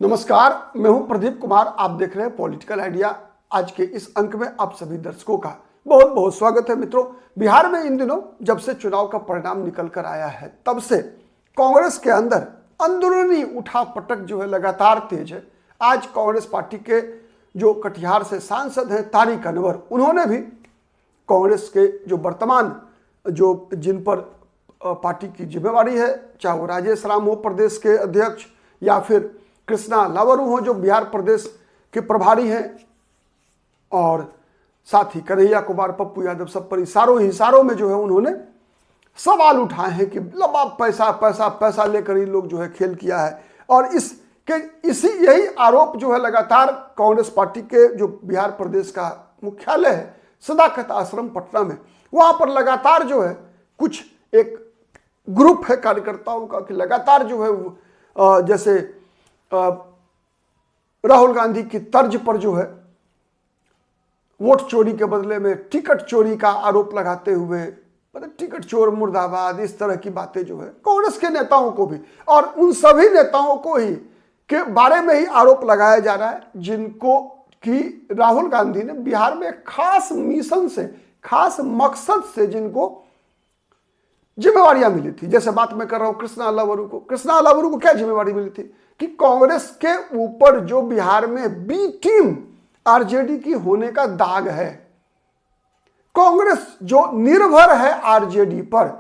नमस्कार, मैं हूं प्रदीप कुमार। आप देख रहे हैं पॉलिटिकल आइडिया। आज के इस अंक में आप सभी दर्शकों का बहुत बहुत स्वागत है। मित्रों, बिहार में इन दिनों जब से चुनाव का परिणाम निकल कर आया है तब से कांग्रेस के अंदर अंदरूनी उठापटक जो है लगातार तेज है। आज कांग्रेस पार्टी के जो कटिहार से सांसद हैं तारिक अनवर, उन्होंने भी कांग्रेस के जो वर्तमान जिन पर पार्टी की जिम्मेवारी है, चाहे वो राजेश राम हो प्रदेश के अध्यक्ष या फिर कृष्णा लावरू हो जो बिहार प्रदेश के प्रभारी हैं, और साथ ही कन्हैया कुमार, पप्पू यादव, सब पर इशारों में जो है उन्होंने सवाल उठाए हैं कि लंबा पैसा पैसा पैसा लेकर ये लोग जो है खेल किया है। और यही आरोप जो है लगातार कांग्रेस पार्टी के जो बिहार प्रदेश का मुख्यालय है सदाकत आश्रम पटना में, वहां पर लगातार जो है कुछ एक ग्रुप है कार्यकर्ताओं का कि लगातार जो है जैसे राहुल गांधी की तर्ज पर जो है वोट चोरी के बदले में टिकट चोरी का आरोप लगाते हुए, मतलब टिकट चोर मुर्दाबाद, इस तरह की बातें जो है कांग्रेस के नेताओं को भी और उन सभी नेताओं को ही के बारे में ही आरोप लगाया जा रहा है जिनको कि राहुल गांधी ने बिहार में खास मिशन से, खास मकसद से जिनको जिम्मेवारियां मिली थी। जैसे बात मैं कर रहा हूं कृष्णा लावरू को क्या जिम्मेवारी मिली थी कि कांग्रेस के ऊपर जो बिहार में बी टीम आरजेडी की होने का दाग है, कांग्रेस जो निर्भर है आरजेडी पर,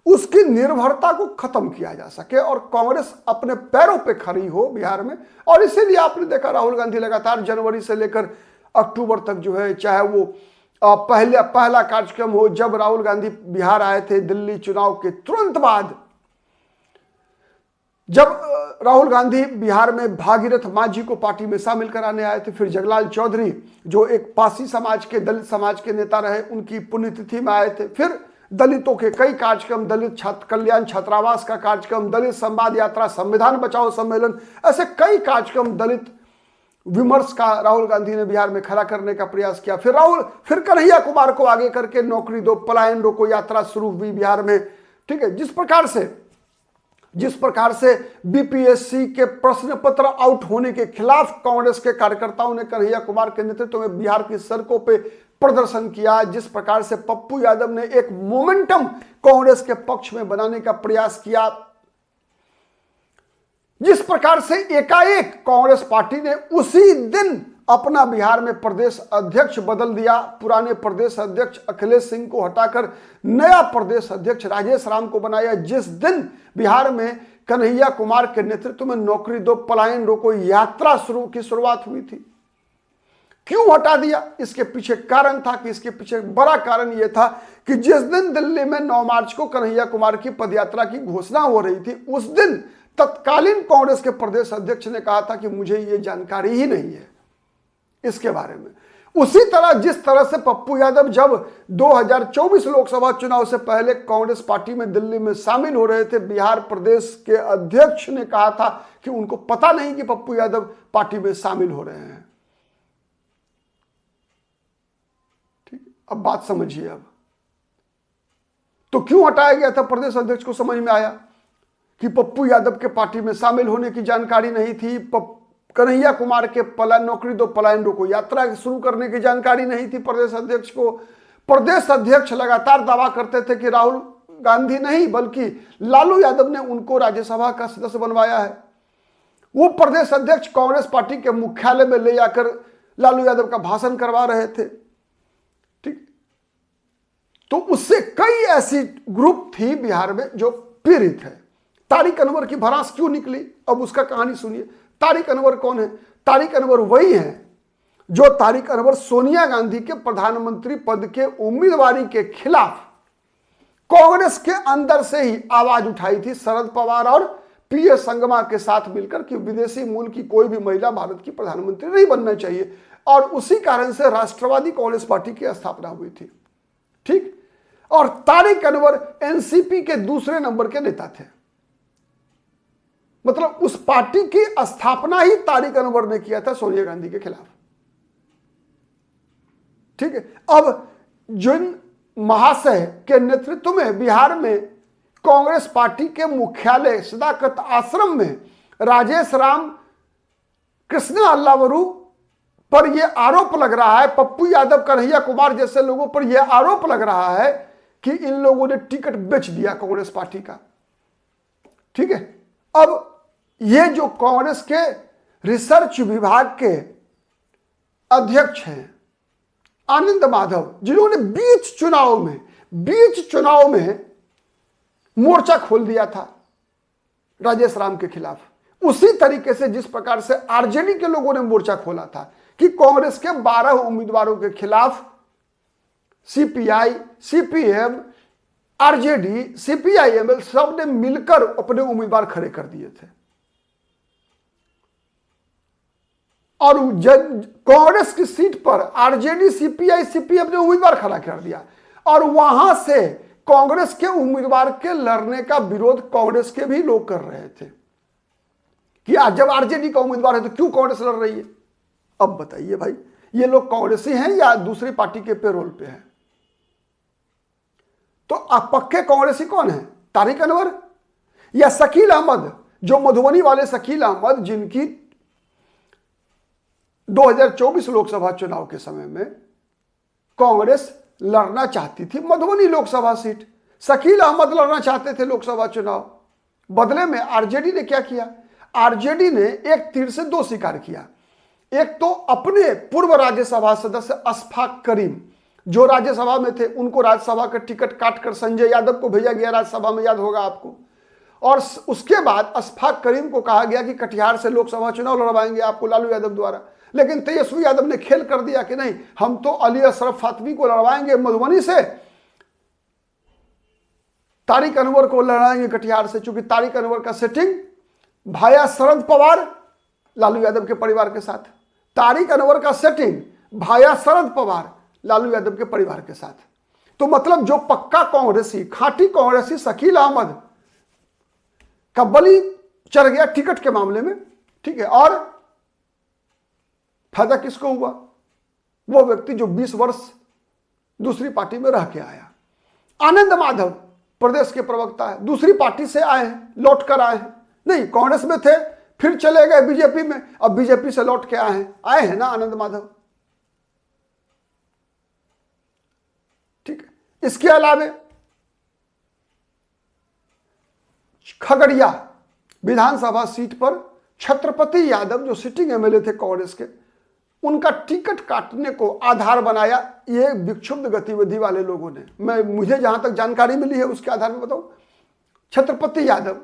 उसकी निर्भरता को खत्म किया जा सके और कांग्रेस अपने पैरों पे खड़ी हो बिहार में। और इसीलिए आपने देखा राहुल गांधी लगातार जनवरी से लेकर अक्टूबर तक जो है, चाहे वो पहला कार्यक्रम हो जब राहुल गांधी बिहार आए थे दिल्ली चुनाव के तुरंत बाद, जब राहुल गांधी बिहार में भागीरथ मांझी को पार्टी में शामिल कराने आए थे, फिर जगलाल चौधरी जो एक पासी समाज के, दलित समाज के नेता रहे, उनकी पुण्यतिथि में आए थे, फिर दलितों के कई कार्यक्रम, दलित छात्र कल्याण छात्रावास का कार्यक्रम, दलित संवाद यात्रा, संविधान बचाओ सम्मेलन, ऐसे कई कार्यक्रम दलित विमर्श का राहुल गांधी ने बिहार में खड़ा करने का प्रयास किया। फिर कन्हैया कुमार को आगे करके नौकरी दो पलायन रोको यात्रा शुरू हुई बिहार में। ठीक है, जिस प्रकार से बीपीएससी के प्रश्न पत्र आउट होने के खिलाफ कांग्रेस के कार्यकर्ताओं ने कन्हैया कुमार के नेतृत्व में बिहार की सड़कों पे प्रदर्शन किया, जिस प्रकार से पप्पू यादव ने एक मोमेंटम कांग्रेस के पक्ष में बनाने का प्रयास किया, जिस प्रकार से एकाएक कांग्रेस पार्टी ने उसी दिन अपना बिहार में प्रदेश अध्यक्ष बदल दिया, पुराने प्रदेश अध्यक्ष अखिलेश सिंह को हटाकर नया प्रदेश अध्यक्ष राजेश राम को बनाया, जिस दिन बिहार में कन्हैया कुमार के नेतृत्व में नौकरी दो पलायन रोको यात्रा की शुरुआत हुई थी। क्यों हटा दिया? इसके पीछे कारण था कि इसके पीछे बड़ा कारण यह था कि जिस दिन दिल्ली में 9 मार्च को कन्हैया कुमार की पदयात्रा की घोषणा हो रही थी, उस दिन तत्कालीन कांग्रेस के प्रदेश अध्यक्ष ने कहा था कि मुझे ये जानकारी ही नहीं है इसके बारे में। उसी तरह जिस तरह से पप्पू यादव जब 2024 लोकसभा चुनाव से पहले कांग्रेस पार्टी में दिल्ली में शामिल हो रहे थे, बिहार प्रदेश के अध्यक्ष ने कहा था कि उनको पता नहीं कि पप्पू यादव पार्टी में शामिल हो रहे हैं। ठीक, अब बात समझिए। अब तो क्यों हटाया गया था प्रदेश अध्यक्ष को समझ में आया कि पप्पू यादव के पार्टी में शामिल होने की जानकारी नहीं थी, कन्हैया कुमार के नौकरी दो पलायन रोको यात्रा शुरू करने की जानकारी नहीं थी प्रदेश अध्यक्ष को। प्रदेश अध्यक्ष लगातार दावा करते थे कि राहुल गांधी नहीं बल्कि लालू यादव ने उनको राज्यसभा का सदस्य बनवाया है। वो प्रदेश अध्यक्ष कांग्रेस पार्टी के मुख्यालय में ले जाकर लालू यादव का भाषण करवा रहे थे। ठीक, तो उससे कई ऐसी ग्रुप थी बिहार में जो पीड़ित है। तारिक अनवर की भड़ास क्यों निकली, अब उसका कहानी सुनिए। तारिक अनवर कौन है? तारिक अनवर वही है जो तारिक अनवर सोनिया गांधी के प्रधानमंत्री पद के उम्मीदवारी के खिलाफ कांग्रेस के अंदर से ही आवाज उठाई थी शरद पवार और पीएस संगमा के साथ मिलकर कि विदेशी मूल की कोई भी महिला भारत की प्रधानमंत्री नहीं बनना चाहिए, और उसी कारण से राष्ट्रवादी कांग्रेस पार्टी की स्थापना हुई थी। ठीक, और तारिक अनवर एनसीपी के दूसरे नंबर के नेता थे, मतलब उस पार्टी की स्थापना ही तारिक अनवर ने किया था सोनिया गांधी के खिलाफ। ठीक है, अब जिन महाशय के नेतृत्व में बिहार में कांग्रेस पार्टी के मुख्यालय सदाकत आश्रम में राजेश राम कृष्णा अल्लावरू पर यह आरोप लग रहा है, पप्पू यादव, कन्हैया कुमार जैसे लोगों पर यह आरोप लग रहा है कि इन लोगों ने टिकट बेच दिया कांग्रेस पार्टी का। ठीक है, अब ये जो कांग्रेस के रिसर्च विभाग के अध्यक्ष हैं आनंद माधव, जिन्होंने बीच चुनाव में मोर्चा खोल दिया था राजेश राम के खिलाफ, उसी तरीके से जिस प्रकार से आरजेडी के लोगों ने मोर्चा खोला था कि कांग्रेस के 12 उम्मीदवारों के खिलाफ सीपीआई, सीपीएम, आरजेडी, सीपीआईएमएल सब ने मिलकर अपने उम्मीदवार खड़े कर दिए थे। और कांग्रेस की सीट पर आरजेडी, सीपीआई, सीपीएम ने उम्मीदवार खड़ा कर दिया और वहां से कांग्रेस के उम्मीदवार के लड़ने का विरोध कांग्रेस के भी लोग कर रहे थे कि आज जब आरजेडी का उम्मीदवार है तो क्यों कांग्रेस लड़ रही है। अब बताइए भाई, ये लोग कांग्रेसी हैं या दूसरी पार्टी के पेरोल पे हैं? तो अब पक्के कांग्रेसी कौन है? तारिक अनवर या शकील अहमद, जो मधुबनी वाले शकील अहमद, जिनकी 2024 लोकसभा चुनाव के समय में कांग्रेस लड़ना चाहती थी मधुबनी लोकसभा सीट। शकील अहमद लड़ना चाहते थे लोकसभा चुनाव। बदले में आरजेडी ने क्या किया? आरजेडी ने एक तीर से दो शिकार किया। एक तो अपने पूर्व राज्यसभा सदस्य अशफाक करीम, जो राज्यसभा में थे, उनको राज्यसभा का टिकट काटकर संजय यादव को भेजा गया राज्यसभा में, याद होगा आपको। और उसके बाद अशफाक करीम को कहा गया कि कटिहार से लोकसभा चुनाव लड़वाएंगे आपको लालू यादव द्वारा, लेकिन तेजस्वी यादव ने खेल कर दिया कि नहीं, हम तो अली अशरफ फातमी को लड़वाएंगे मधुबनी से, तारिक अनवर को लड़ाएंगे कटिहार से। चूंकि तारिक अनवर का सेटिंग भाया शरद पवार लालू यादव के परिवार के साथ, तारिक अनवर का सेटिंग भाया शरद पवार लालू यादव के परिवार के साथ। तो मतलब जो पक्का कांग्रेसी, खांटी कांग्रेसी शकील अहमद का बलि चढ़ गया टिकट के मामले में। ठीक है, और फायदा किसको हुआ? वो व्यक्ति जो 20 वर्ष दूसरी पार्टी में रह के आया। आनंद माधव प्रदेश के प्रवक्ता है, दूसरी पार्टी से आए हैं, लौट कर आए हैं, नहीं कांग्रेस में थे फिर चले गए बीजेपी में, अब बीजेपी से लौट के आए हैं ना आनंद माधव। ठीक है, इसके अलावे खगड़िया विधानसभा सीट पर छत्रपति यादव, जो सिटिंग एमएलए थे कांग्रेस के, उनका टिकट काटने को आधार बनाया ये विक्षुब्ध गतिविधि वाले लोगों ने। मुझे जहां तक जानकारी मिली है उसके आधार में बताऊं, छत्रपति यादव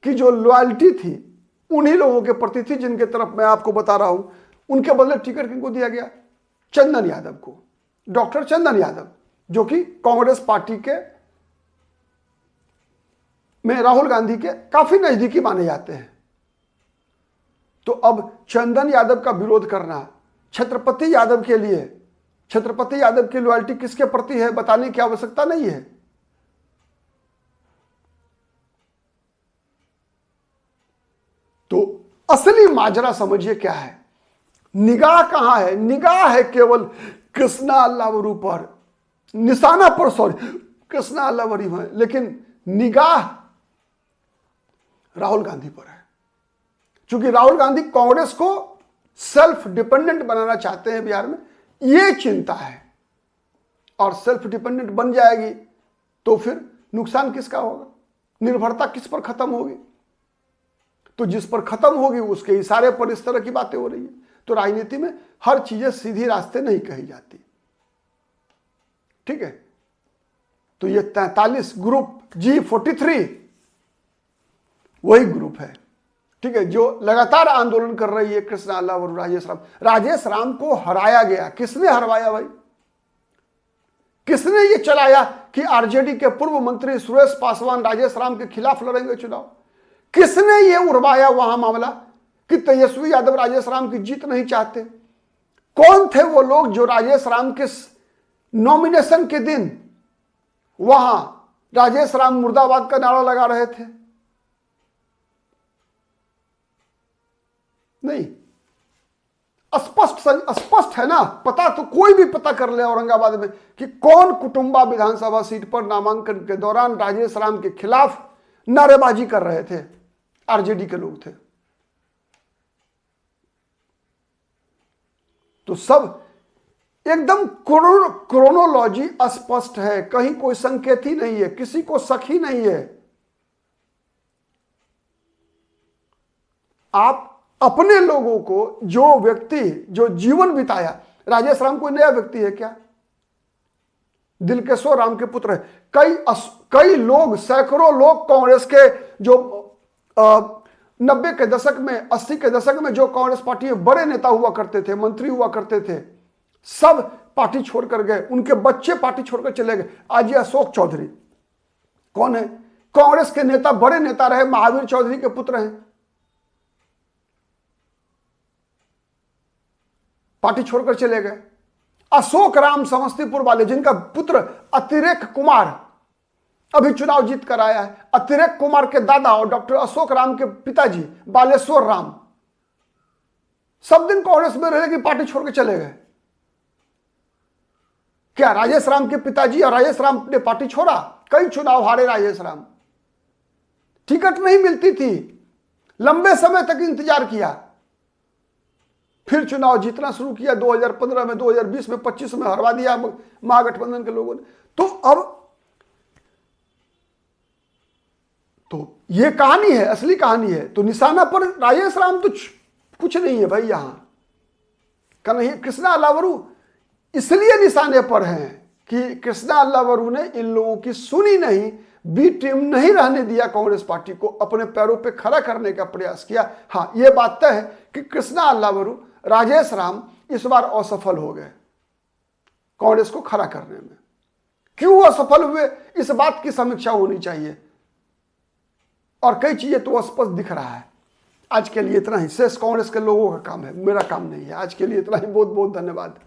की जो लॉयल्टी थी उन्हीं लोगों के प्रति थी जिनके तरफ मैं आपको बता रहा हूं। उनके बदले टिकट किनको दिया गया? चंदन यादव को, डॉक्टर चंदन यादव, जो कि कांग्रेस पार्टी के में राहुल गांधी के काफी नजदीकी माने जाते हैं। तो अब चंदन यादव का विरोध करना छत्रपति यादव के लिए, छत्रपति यादव की लॉयल्टी किसके प्रति है बताने की आवश्यकता नहीं है। तो असली माजरा समझिए क्या है, निगाह कहां है? निगाह है केवल कृष्णा अल्लावरू पर, निशाना पर, सॉरी कृष्णा अल्लावरू है, लेकिन निगाह राहुल गांधी पर है। क्योंकि राहुल गांधी कांग्रेस को सेल्फ डिपेंडेंट बनाना चाहते हैं बिहार में, यह चिंता है। और सेल्फ डिपेंडेंट बन जाएगी तो फिर नुकसान किसका होगा? निर्भरता किस पर खत्म होगी? तो जिस पर खत्म होगी उसके इशारे पर इस तरह की बातें हो रही है। तो राजनीति में हर चीजें सीधी रास्ते नहीं कही जाती। ठीक है, तो ये 43 ग्रुप G43 वही ग्रुप है, ठीक है, जो लगातार आंदोलन कर रही है कृष्णा अल्लावरू, राजेश राम। राजेश राम को हराया गया। किसने हरवाया भाई? किसने ये चलाया कि आरजेडी के पूर्व मंत्री सुरेश पासवान राजेश राम के खिलाफ लड़ेंगे चुनाव? किसने ये उड़वाया वहां मामला कि तेजस्वी यादव राजेश राम की जीत नहीं चाहते? कौन थे वो लोग जो राजेश राम के नॉमिनेशन के दिन वहां राजेश राम मुर्दाबाद का नारा लगा रहे थे? नहीं, स्पष्ट है ना, पता तो कोई भी पता कर ले औरंगाबाद में कि कौन कुटुंबा विधानसभा सीट पर नामांकन के दौरान राजेश राम के खिलाफ नारेबाजी कर रहे थे। आरजेडी के लोग थे। तो सब एकदम क्रोनोलॉजी स्पष्ट है, कहीं कोई संकेत ही नहीं है, किसी को शक ही नहीं है। आप अपने लोगों को, जो व्यक्ति जो जीवन बिताया, राजेश राम कोई नया व्यक्ति है क्या? दिलकेश्वर राम के पुत्र है। कई लोग, सैकड़ों लोग कांग्रेस के जो 90 के दशक में, 80 के दशक में जो कांग्रेस पार्टी में बड़े नेता हुआ करते थे, मंत्री हुआ करते थे, सब पार्टी छोड़कर गए, उनके बच्चे पार्टी छोड़कर चले गए। आज ये अशोक चौधरी कौन है? कांग्रेस के नेता, बड़े नेता रहे, महावीर चौधरी के पुत्र हैं, पार्टी छोड़कर चले गए। अशोक राम समस्तीपुर वाले, जिनका पुत्र अतिरेक कुमार अभी चुनाव जीत कर आया है, अतिरेक कुमार के दादा और डॉक्टर अशोक राम के पिताजी बालेश्वर राम, सब दिन कांग्रेस में रहे कि पार्टी छोड़कर चले गए। क्या राजेश राम के पिताजी और राजेश राम ने पार्टी छोड़ा? कई चुनाव हारे राजेश राम, टिकट नहीं मिलती थी, लंबे समय तक इंतजार किया, फिर चुनाव जीतना शुरू किया। 2015 में, 2020 में, 25 में हरवा दिया महागठबंधन के लोगों ने। तो अब तो ये कहानी है, असली कहानी है। तो निशाना पर राजेश राम तो कुछ नहीं है भाई। यहां कन्हैया कृष्णा अल्लावरू इसलिए निशाने पर हैं कि कृष्णा अल्लावरू ने इन लोगों की सुनी नहीं, बी टीम नहीं रहने दिया, कांग्रेस पार्टी को अपने पैरों पे खड़ा करने का प्रयास किया। हाँ, यह बात तय है कि कृष्णा अल्लावरू, राजेश राम इस बार असफल हो गए कांग्रेस को खड़ा करने में। क्यों असफल हुए, इस बात की समीक्षा होनी चाहिए, और कई चीजें तो स्पष्ट दिख रहा है। आज के लिए इतना ही, शेष कांग्रेस के लोगों का काम है, मेरा काम नहीं है। आज के लिए इतना ही, बहुत बहुत धन्यवाद।